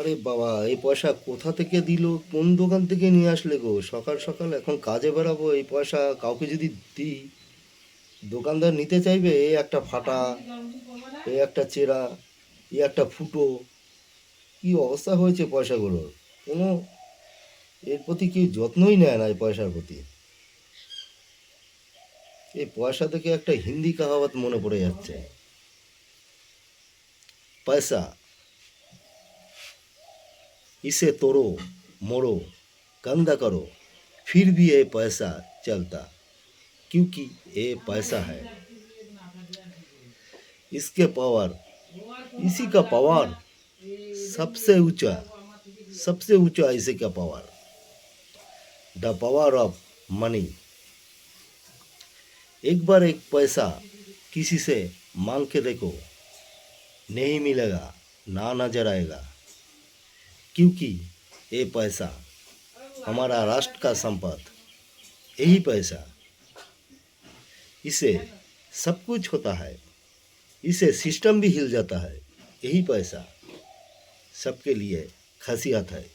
আরে বাবা, এই পয়সা কোথা থেকে দিল? কোন দোকান থেকে নিয়ে আসলে গো? সকাল সকাল এখন কাজে বেরাবো, এই পয়সা কাউকে যদি দিই, দোকানদার নিতে চাইবে। এই একটা ফাটা, এই একটা চেরা, এই একটা ফুটো, কি অবস্থা হয়েছে পয়সাগুলোর! কোনো এর প্রতি কি যত্নই নেয় না এই পয়সার প্রতি। এই পয়সা থেকে একটা হিন্দি কাহাওয়াত মনে পড়ে যাচ্ছে। পয়সা, इसे तोड़ो मोड़ो गंदा करो, फिर भी ये पैसा चलता, क्योंकि ये पैसा है। इसके पावर, इसी का पावर सबसे ऊंचा, सबसे ऊंचा इसी का power, the power of money. एक बार एक पैसा किसी से मांग के देखो, नहीं मिलेगा, ना नजर आएगा, क्योंकि ये पैसा हमारा राष्ट्र का संपद। यही पैसा, इसे सब कुछ होता है, इसे सिस्टम भी हिल जाता है। यही पैसा सबके लिए खासियत है।